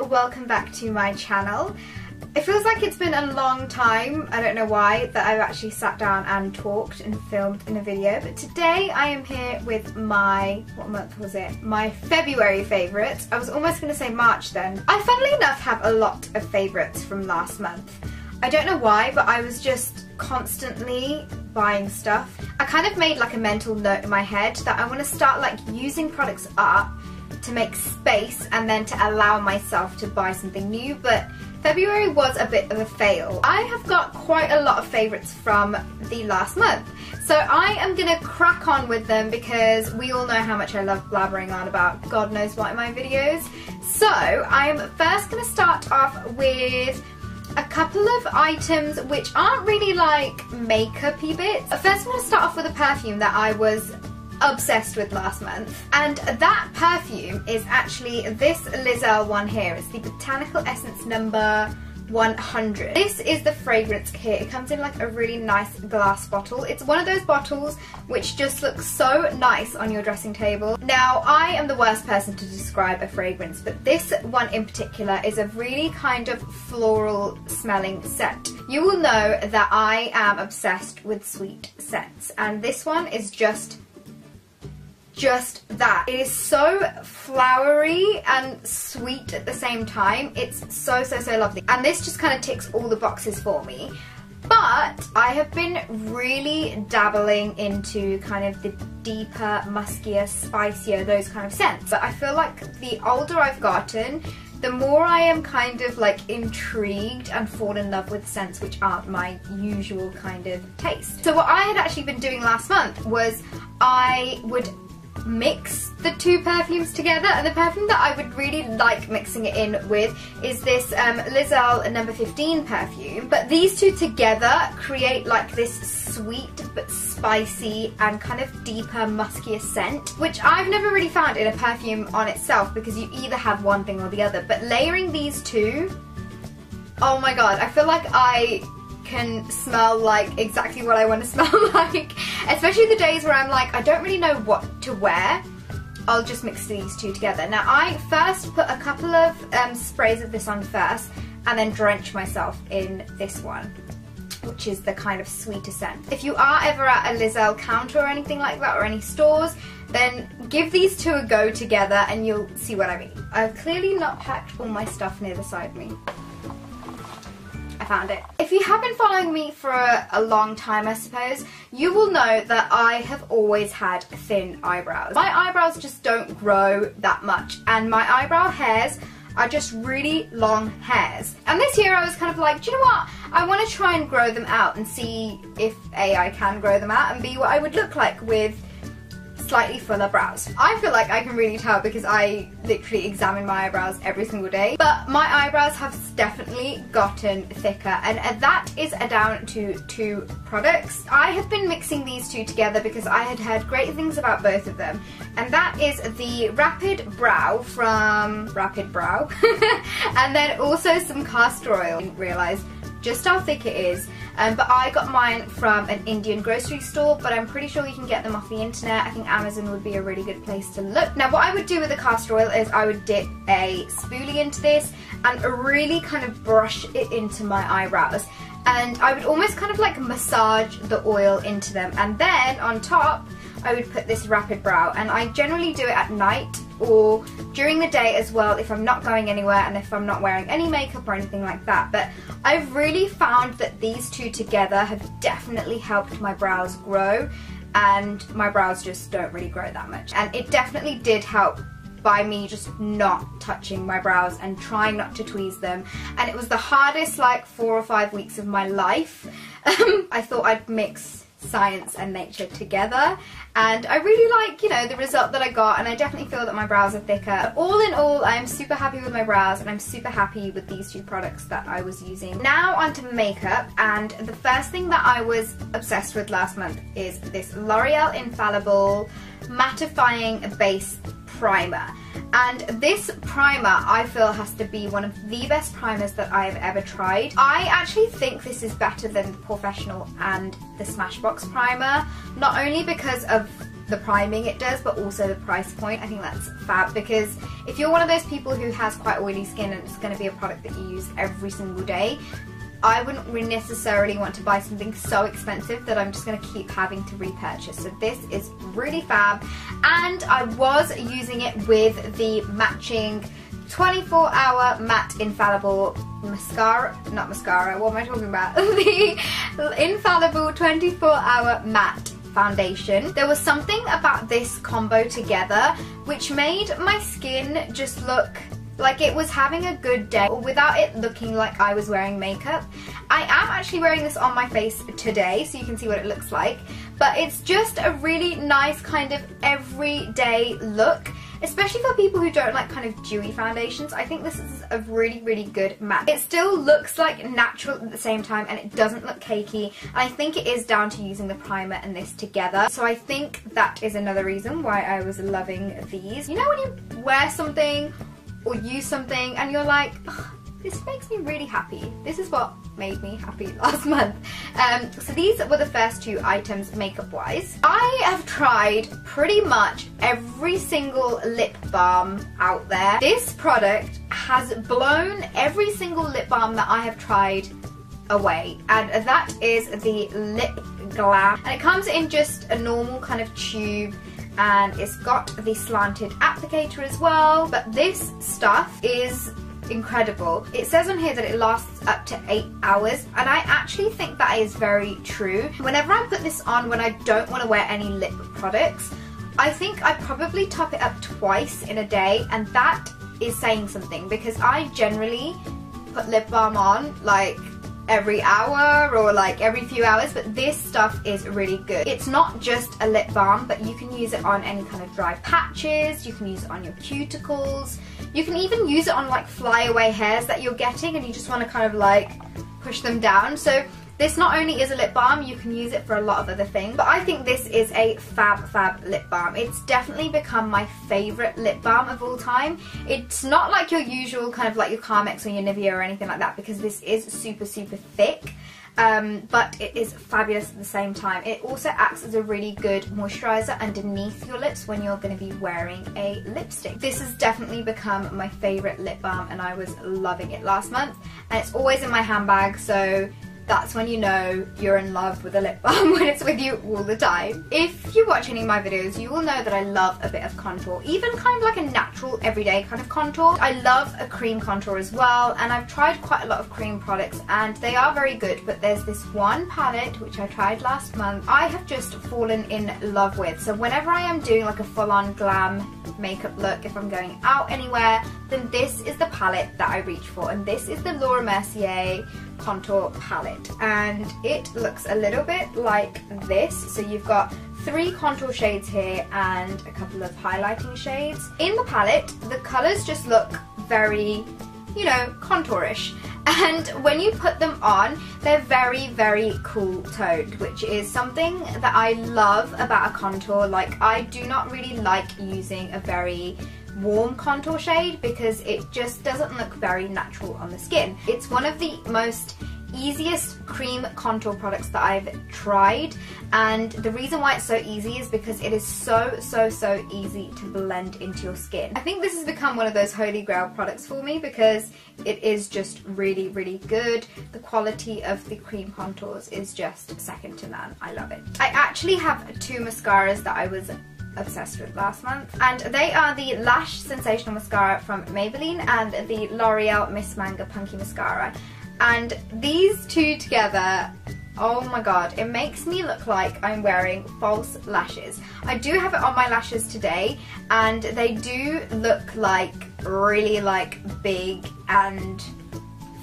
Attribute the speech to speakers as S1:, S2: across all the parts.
S1: welcome back to my channel. It feels like it's been a long time, I don't know why, that I've actually sat down and talked and filmed in a video, but today I am here with my, what month was it? My February favourites. I was almost going to say March then. I funnily enough have a lot of favourites from last month. I don't know why, but I was just constantly buying stuff. I kind of made like a mental note in my head that I want to start like using products up to make space and then to allow myself to buy something new, but February was a bit of a fail. I have got quite a lot of favourites from the last month, so I am going to crack on with them because we all know how much I love blabbering on about God knows what in my videos. So I'm first going to start off with a couple of items which aren't really like makeup-y bits. First I'm going to start off with a perfume that I was obsessed with last month, and that perfume is actually this Lizelle one here. It's the Botanical Essence number 100. This is the fragrance kit. It comes in like a really nice glass bottle. It's one of those bottles which just looks so nice on your dressing table. Now, I am the worst person to describe a fragrance, but this one in particular is a really kind of floral smelling scent. You will know that I am obsessed with sweet scents, and this one is just that. It is so flowery and sweet at the same time. It's so lovely, and this just kind of ticks all the boxes for me. But I have been really dabbling into kind of the deeper, muskier, spicier, those kind of scents. But I feel like the older I've gotten, the more I am kind of like intrigued and fall in love with scents which aren't my usual kind of taste. So what I had actually been doing last month was I would mix the two perfumes together, and the perfume that I would really like mixing it in with is this Lizelle number 15 perfume. But these two together create like this sweet but spicy and kind of deeper, muskier scent, which I've never really found in a perfume on itself, because you either have one thing or the other. But layering these two, oh my god, I feel like I can smell like exactly what I want to smell like, especially the days where I'm like, I don't really know what to wear. I'll just mix these two together. Now, I first put a couple of sprays of this on first, and then drench myself in this one, which is the kind of sweeter scent. If you are ever at a Lizelle counter or anything like that, or any stores, then give these two a go together and you'll see what I mean. I've clearly not packed all my stuff near the side of me. Found it. If you have been following me for a long time, I suppose, you will know that I have always had thin eyebrows. My eyebrows just don't grow that much, and my eyebrow hairs are just really long hairs. And this year I was kind of like, do you know what? I want to try and grow them out and see if A, I can grow them out, and B, what I would look like with slightly fuller brows. I feel like I can really tell because I literally examine my eyebrows every single day, but my eyebrows have definitely gotten thicker, and that is down to two products. I have been mixing these two together because I had heard great things about both of them, and that is the Rapid Brow from Rapid Brow and then also some castor oil. I didn't realise just how thick it is, but I got mine from an Indian grocery store, but I'm pretty sure you can get them off the internet. I think Amazon would be a really good place to look. Now, what I would do with the castor oil is I would dip a spoolie into this and really kind of brush it into my eyebrows, and I would almost kind of like massage the oil into them, and then on top I would put this Rapid Brow, and I generally do it at night or during the day as well if I'm not going anywhere and if I'm not wearing any makeup or anything like that. But I've really found that these two together have definitely helped my brows grow, and my brows just don't really grow that much. And it definitely did help by me just not touching my brows and trying not to tweeze them, and it was the hardest like 4 or 5 weeks of my life. I thought I'd mix science and nature together, and I really like, you know, the result that I got, and I definitely feel that my brows are thicker. All in all, I'm super happy with my brows, and I'm super happy with these two products that I was using. Now onto makeup, and the first thing that I was obsessed with last month is this L'Oreal Infallible Mattifying Base Primer. And this primer, I feel, has to be one of the best primers that I have ever tried. I actually think this is better than the Professional and the Smashbox primer, not only because of the priming it does, but also the price point. I think that's fab, because if you're one of those people who has quite oily skin and it's going to be a product that you use every single day, I wouldn't really necessarily want to buy something so expensive that I'm just going to keep having to repurchase. So this is really fab, and I was using it with the matching 24-hour matte infallible mascara, not mascara, what am I talking about? The infallible 24-hour matte foundation. There was something about this combo together which made my skin just look like it was having a good day without it looking like I was wearing makeup. I am actually wearing this on my face today, so you can see what it looks like, but it's just a really nice kind of everyday look, especially for people who don't like kind of dewy foundations. I think this is a really, really good matte. It still looks like natural at the same time, and it doesn't look cakey. I think it is down to using the primer and this together. So I think that is another reason why I was loving these. You know when you wear something or use something and you're like, oh, this makes me really happy. This is what made me happy last month. So these were the first two items makeup wise. I have tried pretty much every single lip balm out there. This product has blown every single lip balm that I have tried away, and that is the Lip Glam, and it comes in just a normal kind of tube, and it's got the slanted applicator as well, but this stuff is incredible. It says on here that it lasts up to 8 hours, and I actually think that is very true. Whenever I put this on when I don't want to wear any lip products, I think I probably top it up twice in a day, and that is saying something, because I generally put lip balm on like every hour or like every few hours, but this stuff is really good. It's not just a lip balm, but you can use it on any kind of dry patches, you can use it on your cuticles, you can even use it on like flyaway hairs that you're getting and you just want to kind of like push them down. So this not only is a lip balm, you can use it for a lot of other things, but I think this is a fab lip balm. It's definitely become my favourite lip balm of all time. It's not like your usual kind of like your Carmex or your Nivea or anything like that, because this is super thick, but it is fabulous at the same time. It also acts as a really good moisturiser underneath your lips when you're going to be wearing a lipstick. This has definitely become my favourite lip balm, and I was loving it last month, and it's always in my handbag, so that's when you know you're in love with a lip balm, when it's with you all the time. If you watch any of my videos, you will know that I love a bit of contour, even kind of like a natural everyday kind of contour. I love a cream contour as well, and I've tried quite a lot of cream products and they are very good, but there's this one palette which I tried last month I have just fallen in love with. So whenever I am doing like a full-on glam makeup look, if I'm going out anywhere, then this is the palette that I reach for, and this is the Laura Mercier contour palette, and it looks a little bit like this. So you've got 3 contour shades here and a couple of highlighting shades. In the palette, the colours just look very, you know, contourish, and when you put them on, they're very cool toned, which is something that I love about a contour. Like, I do not really like using a very warm contour shade because it just doesn't look very natural on the skin. It's one of the most easiest cream contour products that I've tried, and the reason why it's so easy is because it is so easy to blend into your skin. I think this has become one of those holy grail products for me because it is just really good. The quality of the cream contours is just second to none. I love it. I actually have 2 mascaras that I was obsessed with last month, and they are the Lash Sensational Mascara from Maybelline and the L'Oreal Miss Manga Punky Mascara, and these two together, oh my god, it makes me look like I'm wearing false lashes. I do have it on my lashes today, and they do look like really like big and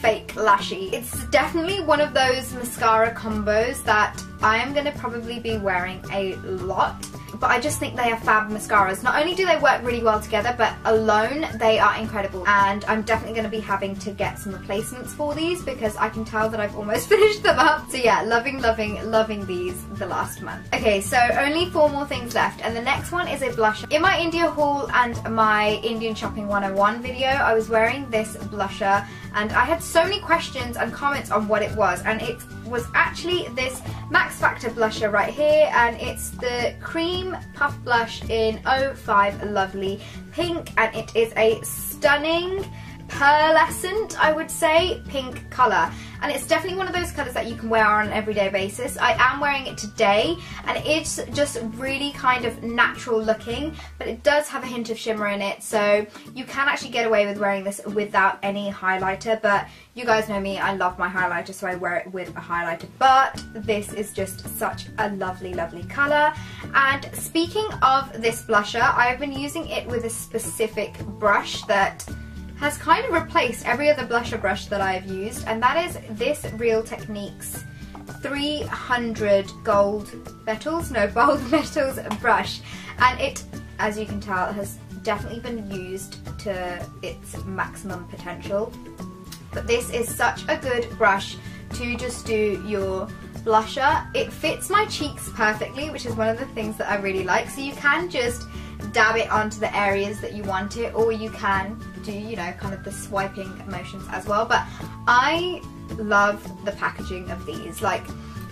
S1: fake lashy. It's definitely one of those mascara combos that I am going to probably be wearing a lot, but I just think they are fab mascaras. Not only do they work really well together, but alone they are incredible, and I'm definitely going to be having to get some replacements for these because I can tell that I've almost finished them up. So yeah, loving these the last month. Okay, so only 4 more things left, and the next one is a blusher. In my India haul and my Indian Shopping 101 video, I was wearing this blusher, and I had so many questions and comments on what it was, and it's was actually this Max Factor blusher right here, and it's the Cream Puff Blush in 05 Lovely Pink, and it is a stunning pearlescent, I would say, pink colour, and it's definitely one of those colours that you can wear on an everyday basis. I am wearing it today, and it's just really kind of natural looking, but it does have a hint of shimmer in it, so you can actually get away with wearing this without any highlighter. But you guys know me, I love my highlighter, so I wear it with a highlighter, but this is just such a lovely, lovely colour. And speaking of this blusher, I've been using it with a specific brush that has kind of replaced every other blusher brush that I've used, and that is this Real Techniques 300 bold metals brush, and it, as you can tell, has definitely been used to its maximum potential. But this is such a good brush to just do your blusher. It fits my cheeks perfectly, which is one of the things that I really like, so you can just dab it onto the areas that you want it, or you can do, you know, kind of the swiping motions as well. But I love the packaging of these. Like,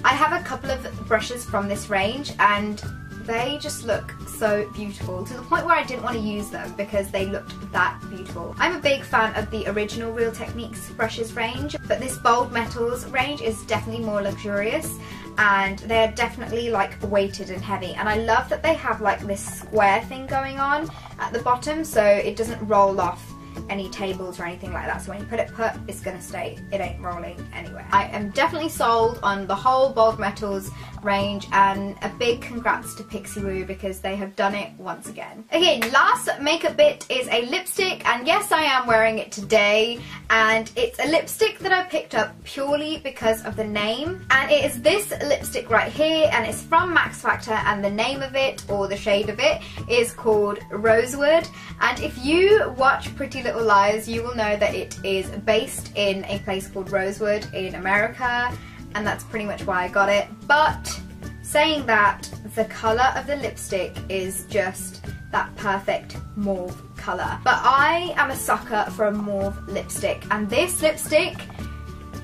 S1: I have a couple of brushes from this range and they just look so beautiful, to the point where I didn't want to use them because they looked that beautiful. I'm a big fan of the original Real Techniques brushes range, but this Bold Metals range is definitely more luxurious, and they're definitely like weighted and heavy, and I love that they have like this square thing going on at the bottom, so it doesn't roll off any tables or anything like that, so when you put it put, it's gonna stay, it ain't rolling anywhere. I am definitely sold on the whole Bold Metals range, and a big congrats to Pixie Woo because they have done it once again. Okay, last makeup bit is a lipstick, and yes, I am wearing it today, and it's a lipstick that I picked up purely because of the name, and it is this lipstick right here, and it's from Max Factor, and the name of it, or the shade of it, is called Rosewood. And if you watch Pretty Little Liars, you will know that it is based in a place called Rosewood in America, and that's pretty much why I got it. But saying that, the colour of the lipstick is just that perfect mauve colour. But I am a sucker for a mauve lipstick, and this lipstick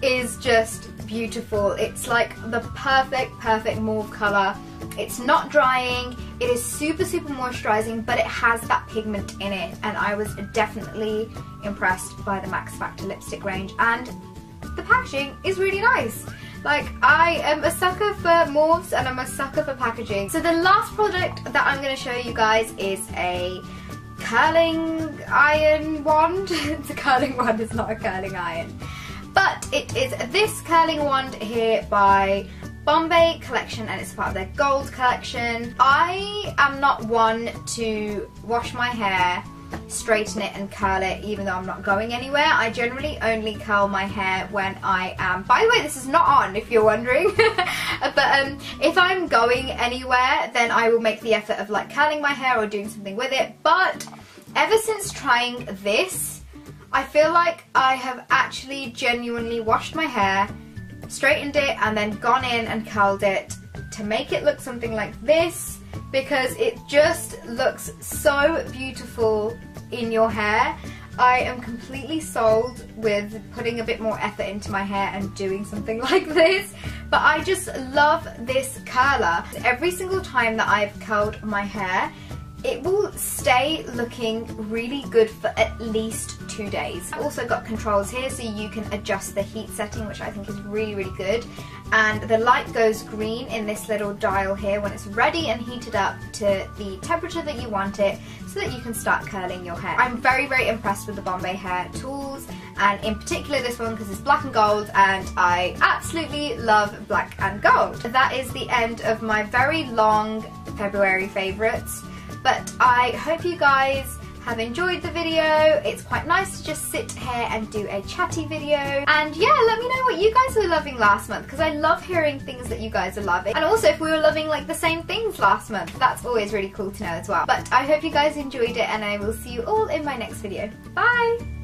S1: is just beautiful. It's like the perfect mauve colour. It's not drying, it is super moisturising, but it has that pigment in it, and I was definitely impressed by the Max Factor lipstick range, and the packaging is really nice. Like, I am a sucker for mauves and I'm a sucker for packaging. So the last product that I'm going to show you guys is a curling iron wand. It's a curling wand, it's not a curling iron. But it is this curling wand here by Bombay Collection, and it's part of their gold collection. I am not one to wash my hair, straighten it and curl it even though I'm not going anywhere. I generally only curl my hair when I am, by the way, this is not on if you're wondering, but if I'm going anywhere, then I will make the effort of like curling my hair or doing something with it. But ever since trying this, I feel like I have actually genuinely washed my hair, straightened it, and then gone in and curled it to make it look something like this, because it just looks so beautiful in your hair. I am completely sold with putting a bit more effort into my hair and doing something like this, but I just love this curler. Every single time that I've curled my hair, it will stay looking really good for at least 2 days. I've also got controls here so you can adjust the heat setting, which I think is really good. And the light goes green in this little dial here when it's ready and heated up to the temperature that you want it, so that you can start curling your hair. I'm very impressed with the Bombay hair tools, and in particular this one because it's black and gold, and I absolutely love black and gold. That is the end of my very long February favourites. But I hope you guys have enjoyed the video. It's quite nice to just sit here and do a chatty video. And yeah, let me know what you guys were loving last month, because I love hearing things that you guys are loving. And also if we were loving like the same things last month, that's always really cool to know as well. But I hope you guys enjoyed it, and I will see you all in my next video. Bye!